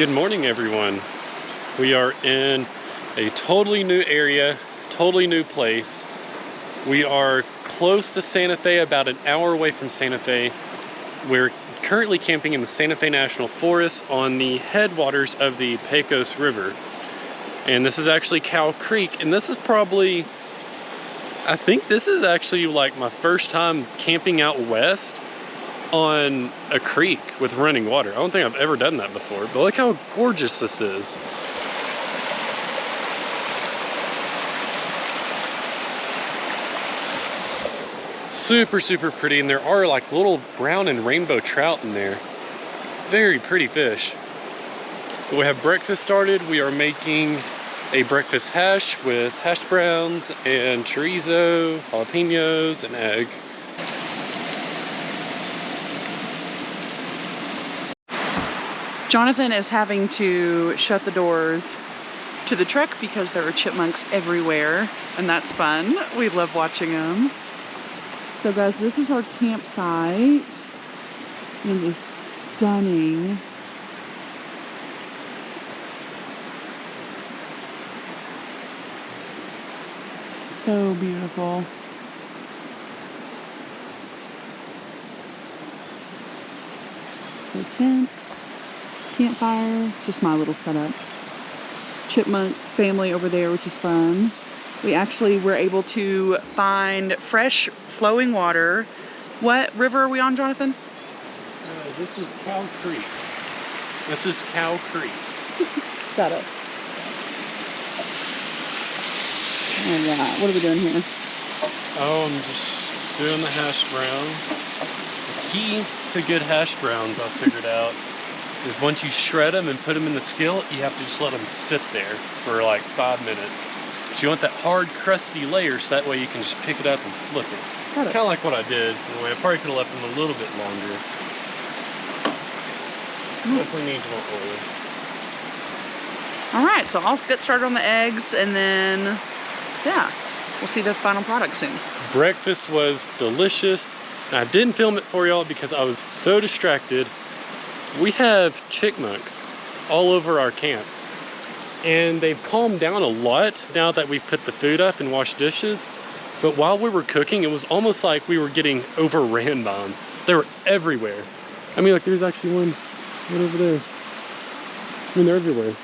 Good morning, everyone. We are in a totally new area, totally new place. We are close to Santa Fe, about an hour away from Santa Fe. We're currently camping in the Santa Fe National Forest on the headwaters of the Pecos River. And this is actually Cow Creek, and this is probably, I think this is actually like my first time camping out west on a creek with running water. I don't think I've ever done that before, but look how gorgeous this is. Super, super pretty, and there are like little brown and rainbow trout in there. Very pretty fish. We have breakfast started. We are making a breakfast hash with hash browns and chorizo, jalapenos, and egg. Jonathan is having to shut the doors to the truck because there are chipmunks everywhere, and that's fun. We love watching them. So guys, this is our campsite. It is stunning. So beautiful. So tent. Campfire, it's just my little setup. Chipmunk family over there, which is fun. We actually were able to find fresh flowing water. What river are we on, Jonathan? This is Cow Creek. This is Cow Creek. Got it. All right, what are we doing here? Oh, I'm just doing the hash browns. The key to good hash browns, I figured out, is once you shred them and put them in the skillet, you have to just let them sit there for like 5 minutes. So you want that hard, crusty layer, so that way you can just pick it up and flip it. Kind of like what I did. Anyway, I probably could have left them a little bit longer. Nice. Definitely needs more oil. All right, so I'll get started on the eggs, and then, yeah, we'll see the final product soon. Breakfast was delicious. And I didn't film it for y'all because I was so distracted. We have chipmunks all over our camp, and they've calmed down a lot now that we've put the food up and washed dishes. But while we were cooking, it was almost like we were getting overran by them. They were everywhere. I mean, like, there's actually one right over there. I mean, they're everywhere.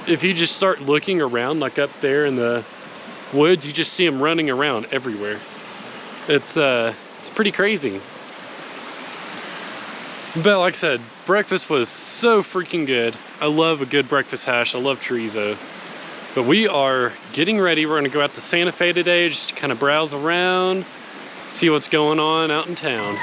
If you just start looking around, like up there in the woods, you just see them running around everywhere. It's pretty crazy. But like I said, breakfast was so freaking good. I love a good breakfast hash. I love chorizo. But we are getting ready. We're gonna go out to Santa Fe today, just kind of browse around, see what's going on out in town.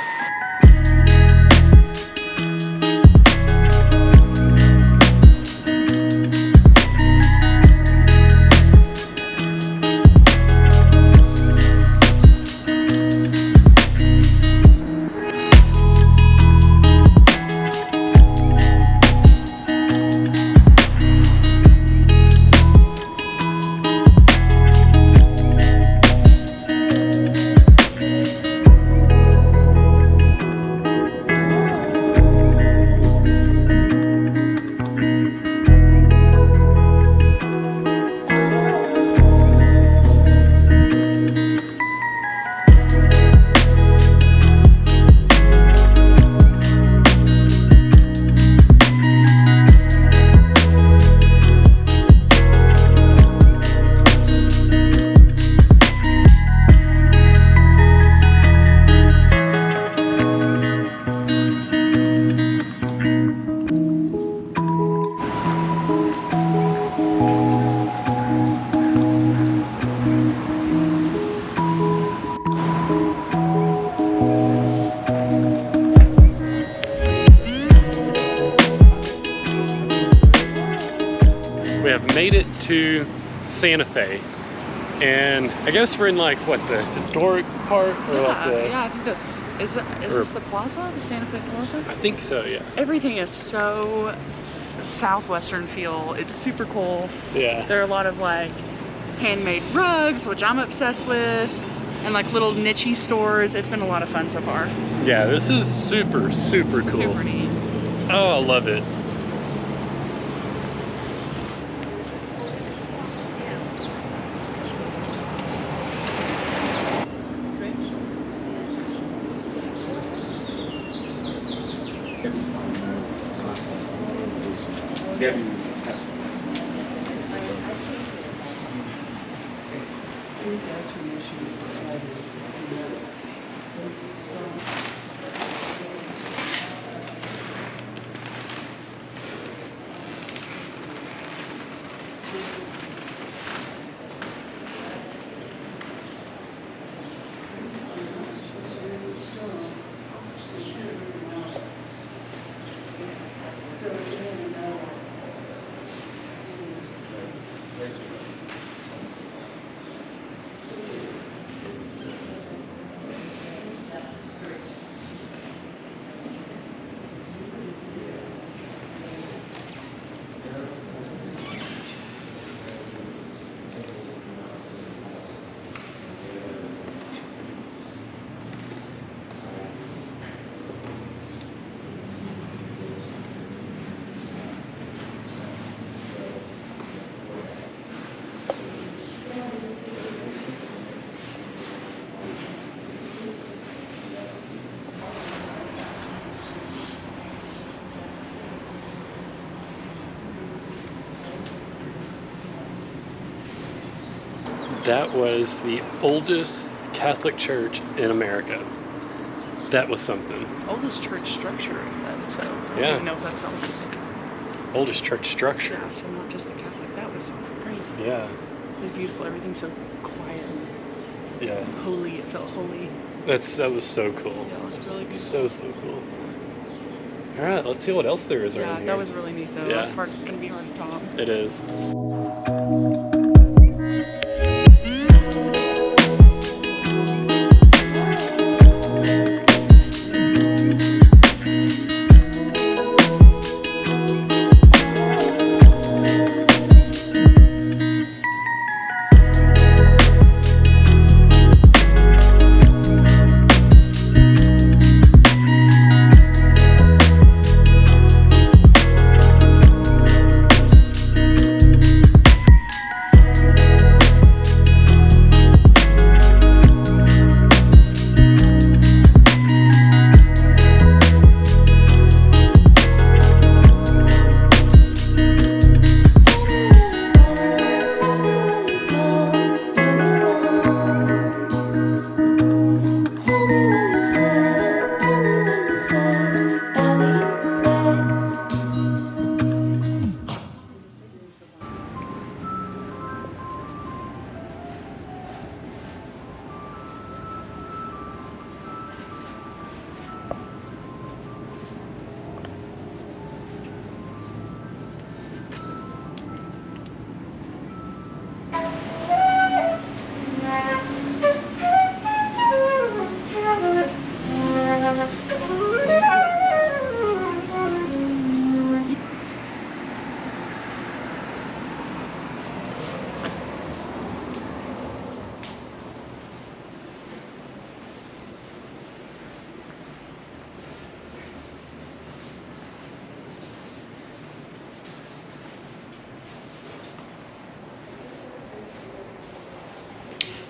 We have made it to Santa Fe, and I guess we're in like what, the historic part, or like the, yeah, I think this is this the plaza, the Santa Fe Plaza? I think so, yeah. Everything is so southwestern feel. It's super cool. Yeah. There are a lot of like handmade rugs, which I'm obsessed with. and like little niche stores. It's been a lot of fun so far. Yeah, this is super, super cool. Super neat. Oh, I love it. That was the oldest Catholic church in America. That was something. Oldest church structure, it said, so I Yeah. don't even know if that's oldest. Oldest church structure. Yeah, so not just the Catholic. That was crazy. Yeah. It was beautiful. Everything's so quiet and Yeah. holy. It felt holy. That was so cool. Yeah, it was really So cool. All right, let's see what else there is around Yeah, here. that was really neat though. Yeah. It's gonna be hard to top. It is.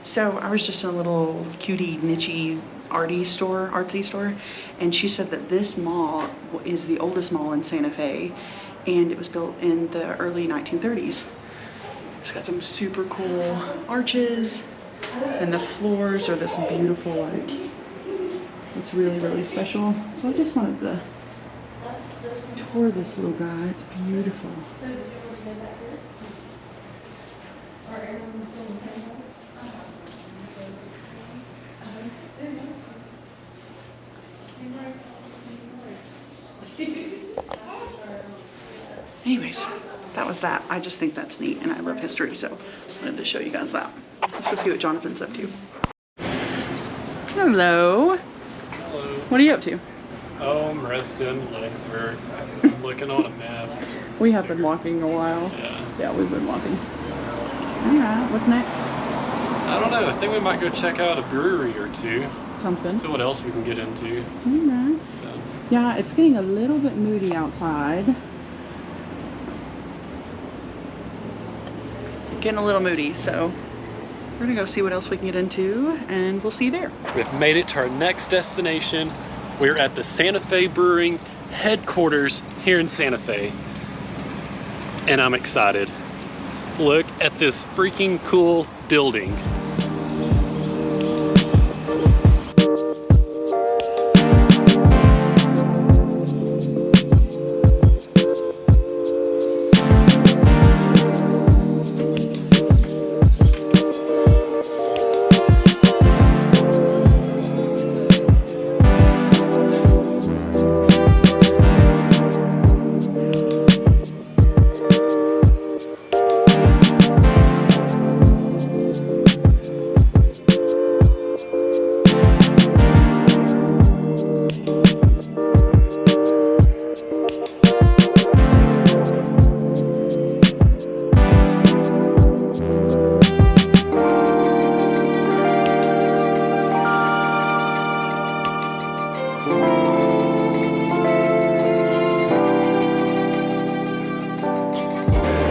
So I was just in a little cutie, niche, artsy store, and she said that this mall is the oldest mall in Santa Fe, and it was built in the early 1930s. It's got some super cool arches, and the floors are this beautiful, like, it's really, really special. So I just wanted to tour this little guy. It's beautiful. Anyways, that was that. I just think that's neat, and I love history, so I wanted to show you guys that. Let's go see what Jonathan's up to. Hello. Hello. What are you up to? Oh, I'm resting. Legs hurt. I'm looking on a map. We have been walking a while. Yeah. Yeah, we've been walking. Alright, what's next? I don't know. I think we might go check out a brewery or two. Sounds good. See what else we can get into. Alright. So. Yeah, it's getting a little bit moody outside. Getting a little moody, so we're gonna go see what else we can get into, and we'll see you there. We've made it to our next destination. We're at the Santa Fe Brewing headquarters here in Santa Fe, and I'm excited. Look at this freaking cool building.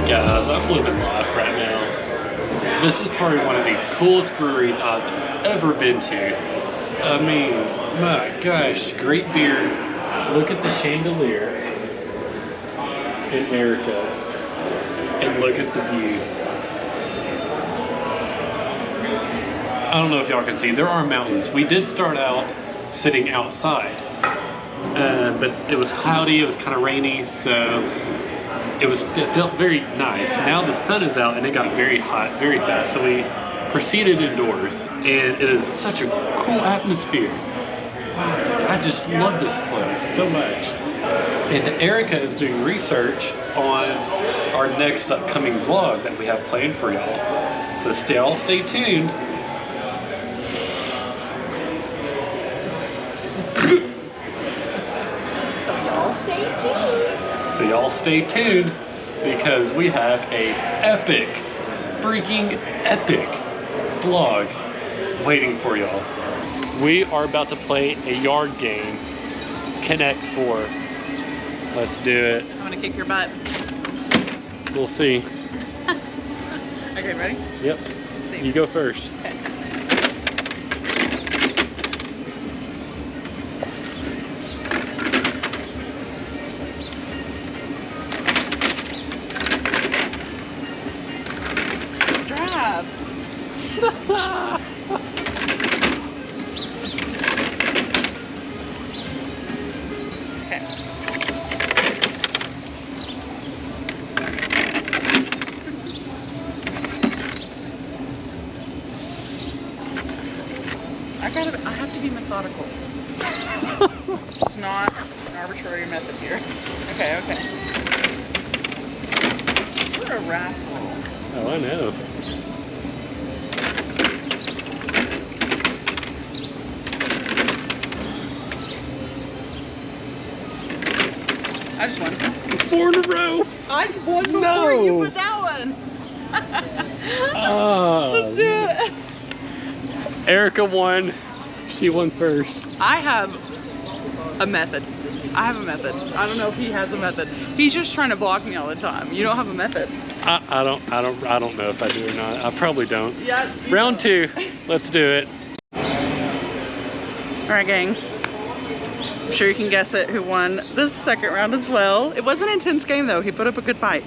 Guys, I'm living life right now. This is probably one of the coolest breweries I've ever been to. I mean, my gosh, great beer. Look at the chandelier in Erica, and look at the view. I don't know if y'all can see, there are mountains. We did start out sitting outside, but it was cloudy, it was kind of rainy, so it felt very nice. Now the sun is out and it got very hot very fast, so we proceeded indoors, and it is such a cool atmosphere. Wow, I just love this place so much. And Erica is doing research on our next upcoming vlog that we have planned for y'all. So stay tuned. So y'all stay tuned because we have a freaking epic vlog waiting for y'all. We are about to play a yard game, Connect 4. Let's do it. I'm gonna kick your butt. We'll see. Okay, ready? Yep. Let's see. You go first. Okay. I have to be methodical. It's not an arbitrary method here. Okay. You're a rascal. Oh, I know. I just won. 4 in a row. I won before you with that one. Let's do it. Erica won. She won first. I have a method. I don't know if he has a method. He's just trying to block me all the time. You don't have a method. I don't know if I do or not. I probably don't. Yeah. Round 2. Let's do it. All right, gang. I'm sure you can guess it who won this second round as well. It was an intense game though. He put up a good fight.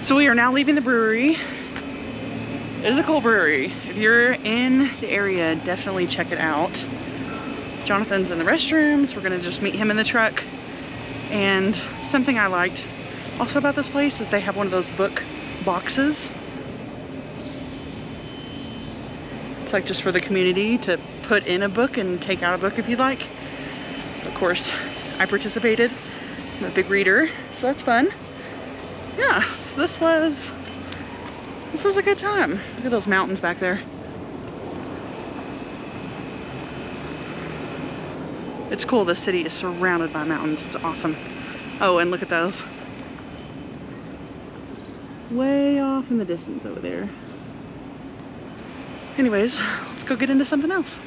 So we are now leaving the brewery. It is a cool brewery. If you're in the area, definitely check it out. Jonathan's in the restrooms. We're gonna just meet him in the truck. And something I liked also about this place is they have one of those book boxes. It's like just for the community to put in a book and take out a book if you'd like. Of course, I participated. I'm a big reader, so that's fun. Yeah, so this was a good time. Look at those mountains back there. It's cool, the city is surrounded by mountains. It's awesome. Oh, and look at those. Way off in the distance over there. Anyways, let's go get into something else.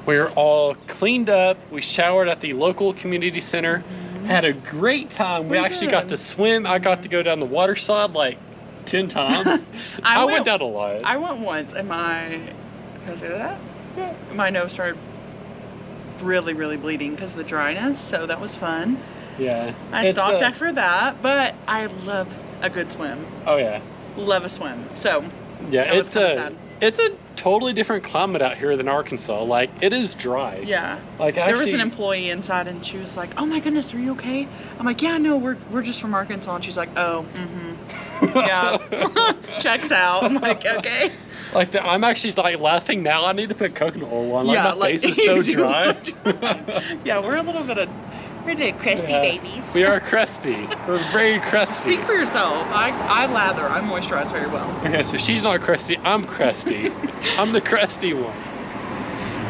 We're all cleaned up. We showered at the local community center. Had a great time. We actually got to swim. I got to go down the water slide like 10 times. I went down a lot. I went once and can I say that? Yeah. My nose started really bleeding because of the dryness, so that was fun. Yeah. I stopped after that, but I love a good swim. Oh yeah. Love a swim. So yeah, it's a totally different climate out here than Arkansas. Like, it is dry. Yeah. Like, there was an employee inside and she was like, "Oh my goodness, are you okay?" I'm like, "Yeah, no, we're just from Arkansas." And she's like, "Oh, yeah." Checks out. I'm like, "Okay." Like, I'm actually like laughing now. I need to put coconut oil on. Like, my face is so dry. Yeah, we're a little crusty babies. We are crusty. We're very crusty. Speak for yourself. I lather. I moisturize very well. Okay, so she's not crusty. I'm crusty. I'm the crusty one.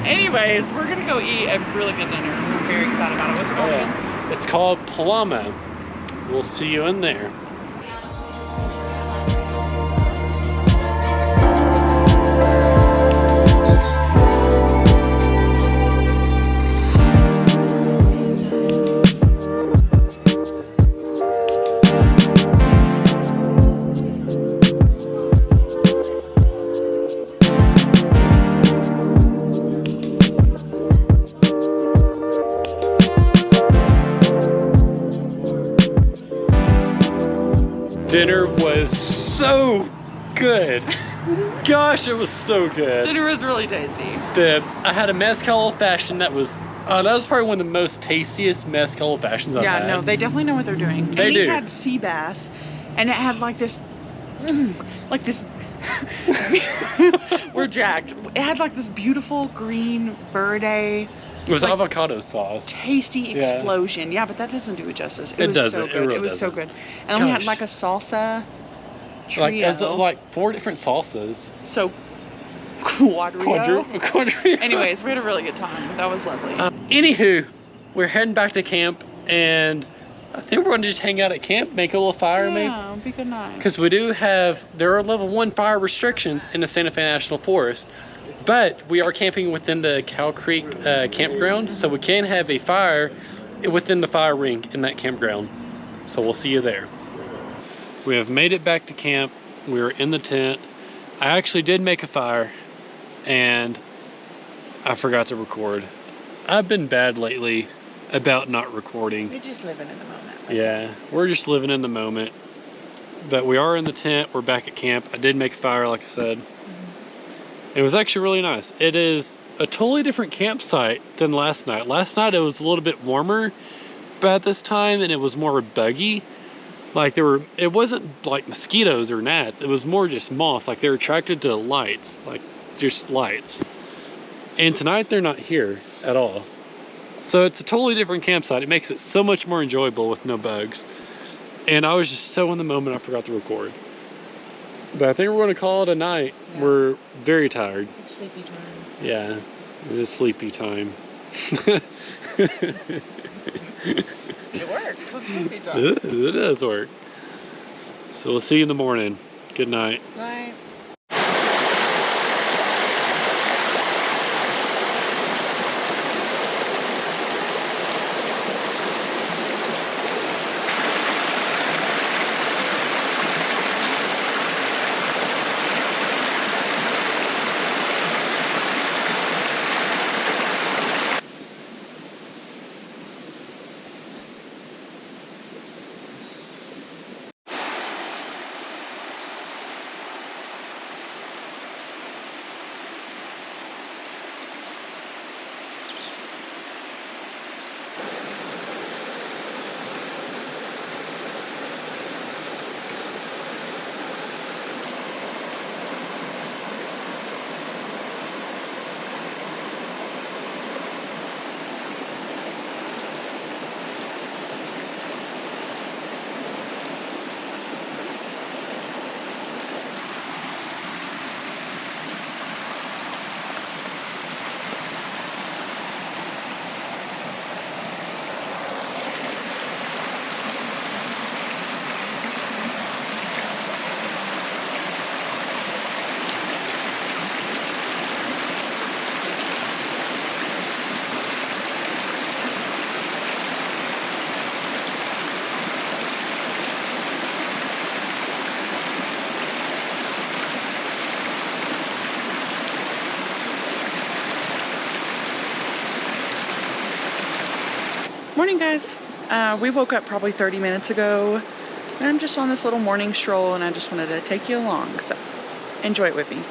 Anyways, we're gonna go eat a really good dinner. We're very excited about it. What's it called again? It's called Polamas. We'll see you in there. Dinner was so good. Gosh, it was so good. Dinner was really tasty. I had a mezcal old fashioned that was probably one of the most tastiest mezcal old fashions I've had. Yeah, no, they definitely know what they're doing. They do. It had sea bass, and it had like this, we're jacked. It had like this beautiful green verde. It was like avocado sauce. Tasty explosion. Yeah, but that doesn't do it justice. It was doesn't. So good. It really was doesn't. so good. And then we had like a salsa trio. Like, like 4 different salsas. So quadrio. Quadrio. Anyways, we had a really good time. That was lovely. Anywho, we're heading back to camp, and I think we're going to just hang out at camp, make a little fire, maybe. Yeah, it'll be good night. Because there are level 1 fire restrictions in the Santa Fe National Forest. But we are camping within the Cow Creek campground, so we can have a fire within the fire ring in that campground. So we'll see you there. We have made it back to camp. We are in the tent. I actually did make a fire, and I forgot to record. I've been bad lately about not recording. We're just living in the moment. Yeah, we're just living in the moment. But we are in the tent. We're back at camp. I did make a fire, like I said. It was actually really nice. It is a totally different campsite than last night. Last night it was a little bit warmer, but at this time, and it was more buggy. Like it wasn't like mosquitoes or gnats. It was more just moths. Like, they're attracted to lights, like just lights. And tonight they're not here at all. So it's a totally different campsite. It makes it so much more enjoyable with no bugs. And I was just so in the moment I forgot to record. But I think we're going to call it a night. Yeah. We're very tired. It's sleepy time. Yeah, it is sleepy time. It works. It's sleepy time. It does work. So we'll see you in the morning. Good night. Night. Morning, guys. We woke up probably 30 minutes ago, and I'm just on this little morning stroll, and I just wanted to take you along, so enjoy it with me.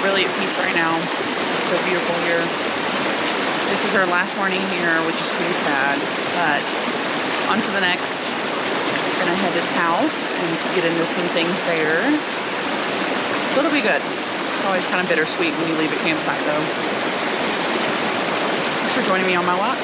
Really at peace right now. It's so beautiful here. This is our last morning here, which is pretty sad, but on to the next. Gonna head to Taos and get into some things there. So it'll be good. It's always kind of bittersweet when you leave a campsite though. Thanks for joining me on my walk.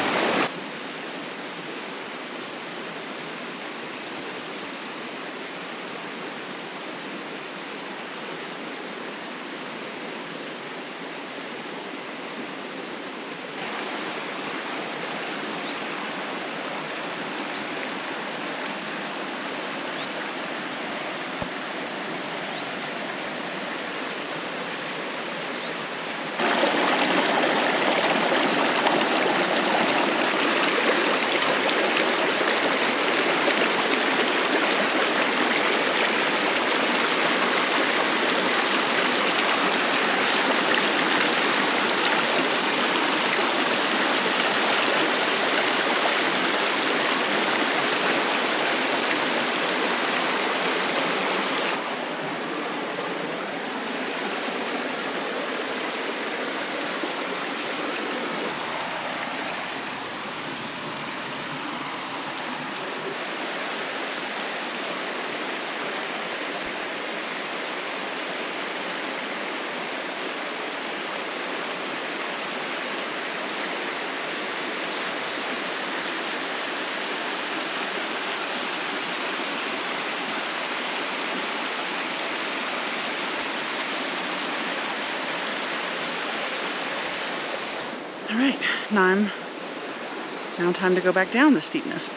All right, now time to go back down the steepness.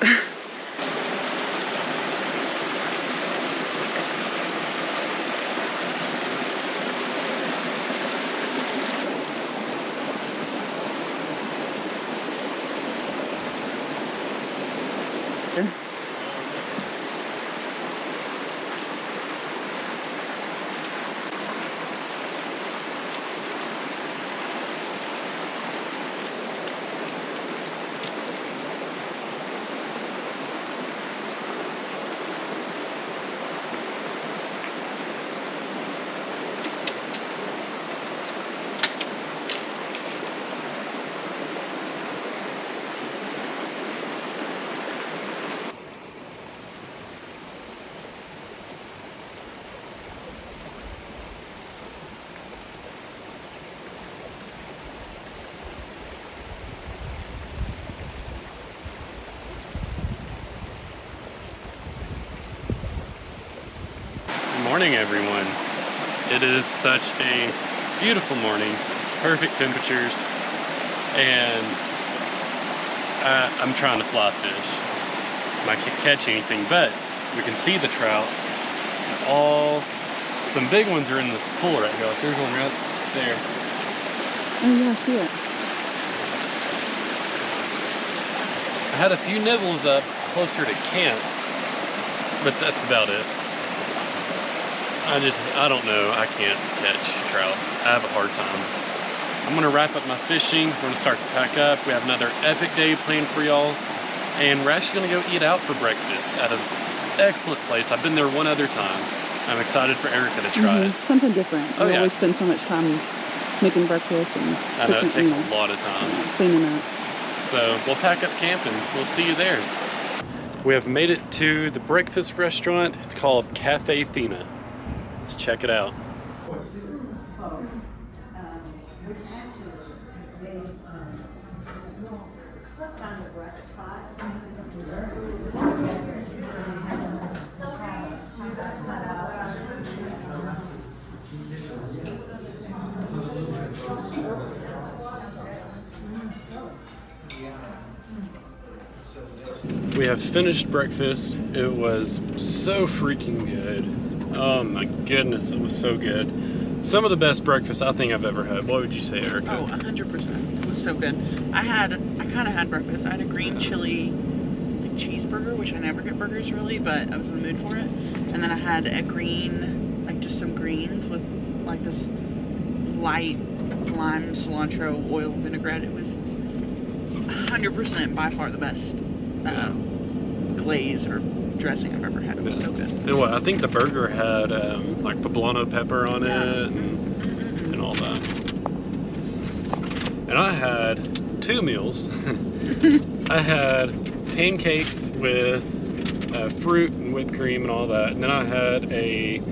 Morning, everyone. It is such a beautiful morning, perfect temperatures, and I'm trying to fly fish. I can't catch anything, but we can see the trout. Some big ones are in this pool right here. Like there's one right there. Oh yeah, I see it. I had a few nibbles up closer to camp, but that's about it. I don't know. I can't catch trout. I have a hard time. I'm gonna wrap up my fishing. We're gonna start to pack up. We have another epic day planned for y'all. And we're actually gonna go eat out for breakfast at an excellent place. I've been there one other time. I'm excited for Erica to try it. Something different. Oh, We yeah. always spend so much time making breakfast and I know, it cooking, takes a lot of time. cleaning up. So we'll pack up camp and we'll see you there. We have made it to the breakfast restaurant. It's called Cafe Fina. Let's check it out. Which actually they found a rest spot. We have finished breakfast. It was so freaking good. Oh my goodness, it was so good. Some of the best breakfast I think I've ever had. What would you say, Erica? Oh, 100%. It was so good. I kind of had breakfast. I had a green chili cheeseburger, which I never get burgers really, but I was in the mood for it. And then I had a green, just some greens with this light lime cilantro oil vinaigrette. It was 100% by far the best glaze or dressing I've ever had. It was so good. And what, I think the burger had poblano pepper on it and all that. And I had 2 meals. I had pancakes with fruit and whipped cream and all that. And then I had a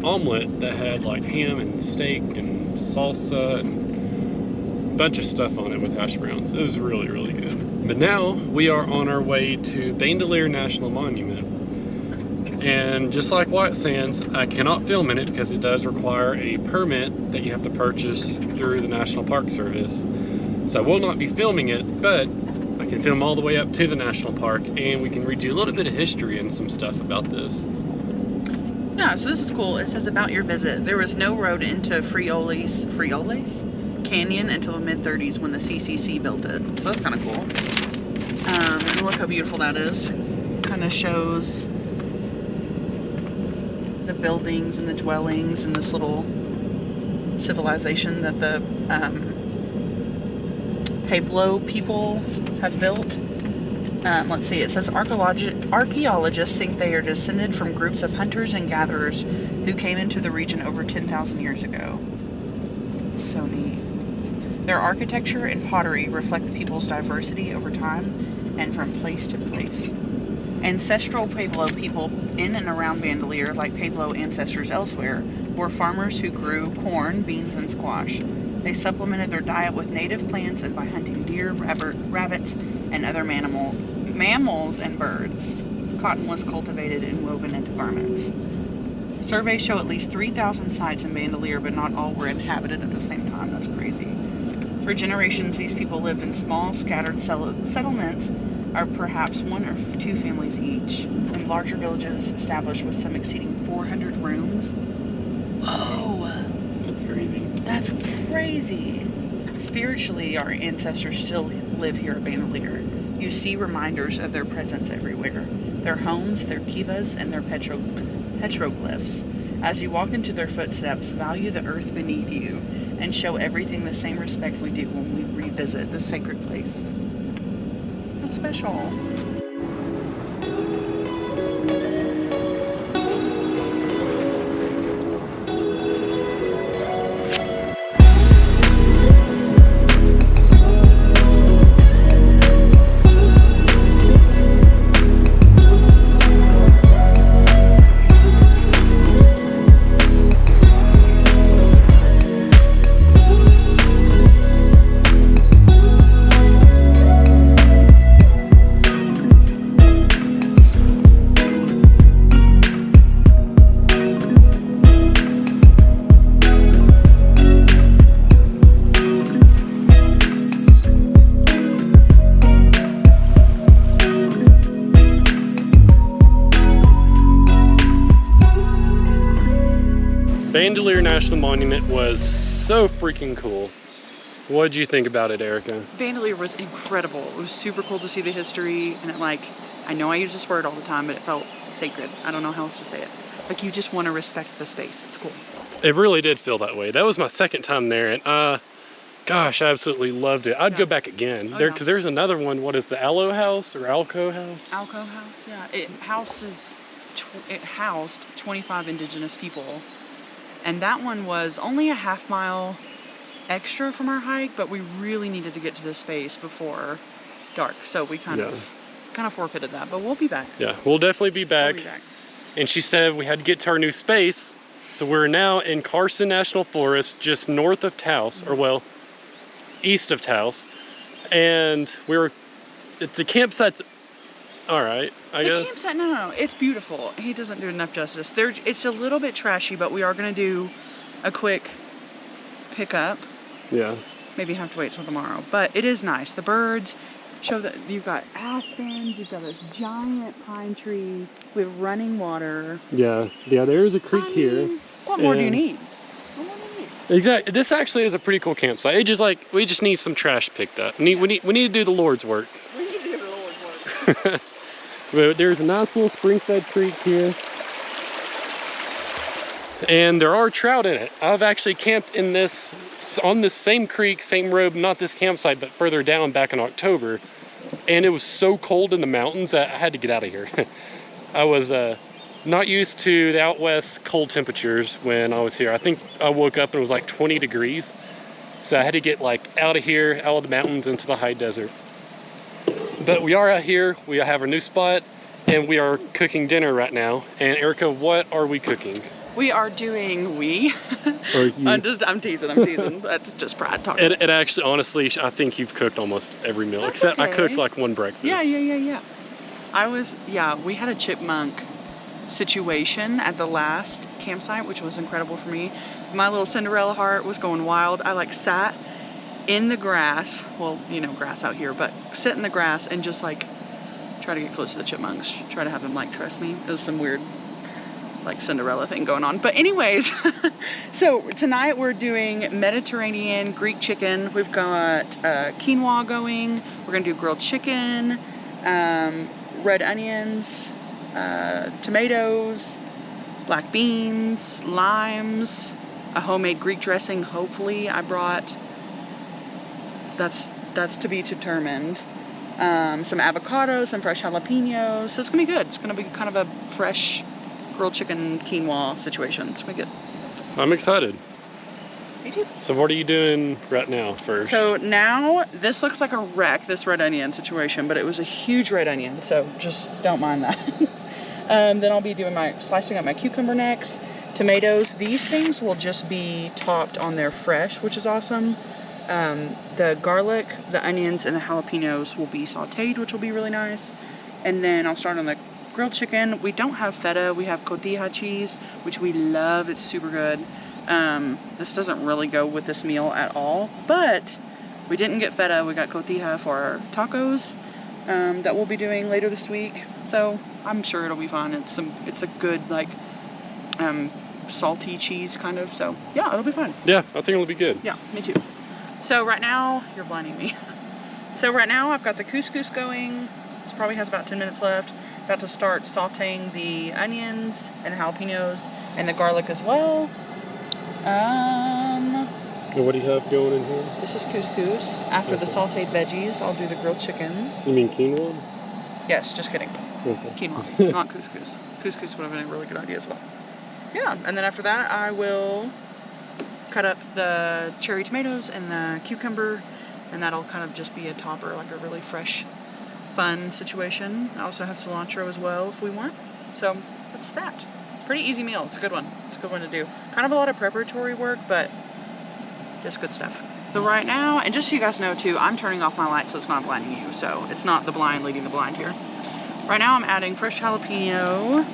omelet that had ham and steak and salsa and a bunch of stuff on it with hash browns. It was really, really good. But now we are on our way to Bandelier National Monument. And just like White Sands, I cannot film in it because it does require a permit that you have to purchase through the National Park Service. So I will not be filming it, but I can film all the way up to the National Park and we can read you a little bit of history and some stuff about this. Yeah, so this is cool. It says about your visit. There was no road into Frioles Canyon until the mid-30s when the CCC built it. So that's kind of cool. And look how beautiful that is. Kind of shows the buildings and the dwellings and this little civilization that the Pueblo people have built. Let's see, it says archaeologists think they are descended from groups of hunters and gatherers who came into the region over 10,000 years ago. So neat. Their architecture and pottery reflect the people's diversity over time and from place to place. Ancestral Pueblo people in and around Bandelier, like Pueblo ancestors elsewhere, were farmers who grew corn, beans, and squash. They supplemented their diet with native plants and by hunting deer, rabbits, and other mammals and birds. Cotton was cultivated and woven into garments. Surveys show at least 3,000 sites in Bandelier, but not all were inhabited at the same time. That's crazy. For generations, these people lived in small, scattered settlements, or perhaps 1 or 2 families each, in larger villages established with some exceeding 400 rooms. Whoa! That's crazy. That's crazy. Spiritually, our ancestors still live here at Bandelier. You see reminders of their presence everywhere. Their homes, their kivas, and their petroglyphs. As you walk into their footsteps, value the earth beneath you and show everything the same respect we do when we revisit this sacred place. That's special. Bandelier National Monument was so freaking cool. What did you think about it, Erica? Bandelier was incredible. It was super cool to see the history, and it I know I use this word all the time, but it felt sacred. I don't know how else to say it. You just want to respect the space. It's cool. It really did feel that way. That was my second time there, and Gosh, I absolutely loved it. I'd Yeah. go back again. Oh, There, yeah. because there's another one. What is the Aloe House or Alco House? Alco House, yeah. It housed 25 indigenous people. And that one was only a half-mile extra from our hike, but we really needed to get to this space before dark. So we kind of forfeited that, but we'll be back. Yeah, we'll definitely be back. We'll be back. And she said we had to get to our new space. So we're now in Carson National Forest, just north of Taos, or well, east of Taos. And the campsite's all right, I guess. The campsite, no, it's beautiful. He doesn't do enough justice. It's a little bit trashy, but we are gonna do a quick pickup. Yeah. Maybe have to wait till tomorrow, but it is nice. The birds show that you've got aspens, you've got this giant pine tree, we have running water. Yeah, there's a creek here. What more do you need? What more do you need? Exactly. This actually is a pretty cool campsite. It just we just need some trash picked up. We need to do the Lord's work. We need to do the Lord's work. But there's a nice little spring-fed creek here. And there are trout in it. I've actually camped on this same creek, same road, not this campsite, but further down back in October. And it was so cold in the mountains that I had to get out of here. I was not used to the out west cold temperatures when I was here. I think I woke up and it was like 20 degrees. So I had to get out of here, out of the mountains into the high desert. But we are out here, we have our new spot, and we are cooking dinner right now. And Erica, what are we cooking? We are doing Or you. I'm teasing. That's just pride talking. It actually, honestly, I think you've cooked almost every meal. That's Except I okay. cooked one breakfast. Yeah. We had a chipmunk situation at the last campsite, which was incredible for me. My little Cinderella heart was going wild. I sat in the grass, well, grass out here, but sit in the grass and just try to get close to the chipmunks, try to have them trust me. It was some weird Cinderella thing going on. But anyways, so tonight we're doing Mediterranean Greek chicken. We've got quinoa going. We're gonna do grilled chicken, red onions, tomatoes, black beans, limes, a homemade Greek dressing. Hopefully I brought, that's to be determined. Some avocado, some fresh jalapenos. So it's gonna be good. It's gonna be kind of a fresh grilled chicken quinoa situation. It's gonna be good. I'm excited. Me too. So what are you doing right now first? So now this looks like a wreck, this red onion situation, but it was a huge red onion, so just don't mind that. Then I'll be doing slicing up my cucumber next. Tomatoes, these things will just be topped on there fresh, which is awesome. The garlic, the onions, and the jalapenos will be sauteed, which will be really nice. And then I'll start on the grilled chicken. We don't have feta, we have cotija cheese, which we love. It's super good. This doesn't really go with this meal at all, but we didn't get feta. We got cotija for our tacos that we'll be doing later this week. So I'm sure it'll be fun. It's a good salty cheese kind of. So yeah, it'll be fun. Yeah, I think it'll be good. Yeah, me too. So right now, you're blinding me. So right now I've got the couscous going. This probably has about 10 minutes left. About to start sauteing the onions and the jalapenos and the garlic as well. And what do you have going in here? This is couscous. After the sauteed veggies, I'll do the grilled chicken. You mean quinoa? Yes, just kidding. Okay. Quinoa, not couscous. Couscous would have been a really good idea as well. Yeah, and then after that, I will cut up the cherry tomatoes and the cucumber, and that'll kind of just be a topper, like a really fresh, fun situation. I also have cilantro as well if we want. So that's that. It's a pretty easy meal. It's a good one. It's a good one to do. Kind of a lot of preparatory work, but just good stuff. So right now, and just so you guys know too, I'm turning off my light so it's not blinding you. So it's not the blind leading the blind here. Right now I'm adding fresh jalapeno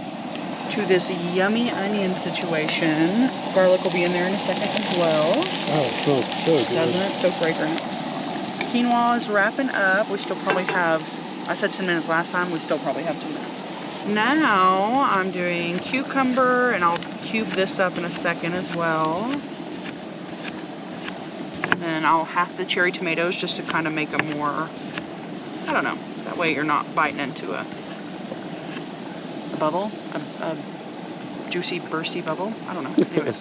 to this yummy onion situation. Garlic will be in there in a second as well. Oh, it smells so good. Doesn't it? So fragrant. Quinoa is wrapping up. We still probably have, I said 10 minutes last time, we still probably have 2 minutes. Now I'm doing cucumber, and I'll cube this up in a second as well. And then I'll half the cherry tomatoes just to kind of make them more, I don't know, that way you're not biting into a bubble, a juicy, bursty bubble. I don't know. Anyways.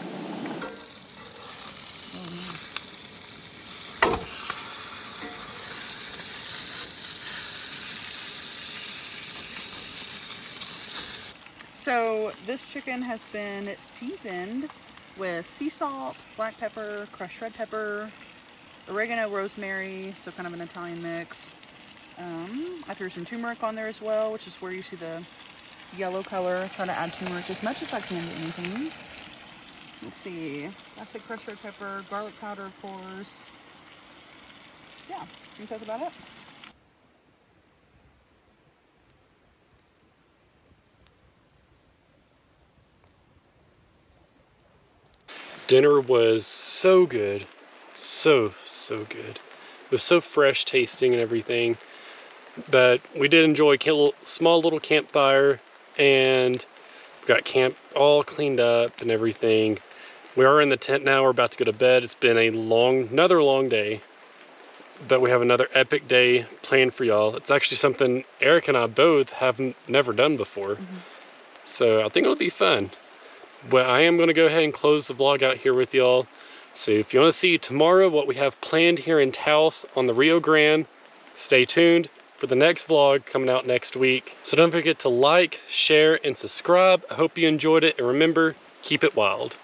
So this chicken has been seasoned with sea salt, black pepper, crushed red pepper, oregano, rosemary, so kind of an Italian mix. I threw some turmeric on there as well, which is where you see the yellow color. Try to add turmeric as much as I can to anything. Let's see. I said crushed red pepper, garlic powder, of course. Yeah, I think that's about it. Dinner was so good. So good. It was so fresh tasting and everything. But we did enjoy a small little campfire, and we got camp all cleaned up and everything. We are in the tent now. We're about to go to bed. It's been another long day, but we have another epic day planned for y'all. It's actually something Eric and I both have never done before. So I think it'll be fun. But I am going to go ahead and close the vlog out here with y'all. So if you want to see tomorrow what we have planned here in Taos on the Rio Grande, stay tuned for the next vlog coming out next week. So don't forget to like, share, and subscribe. I hope you enjoyed it, and remember, keep it wild.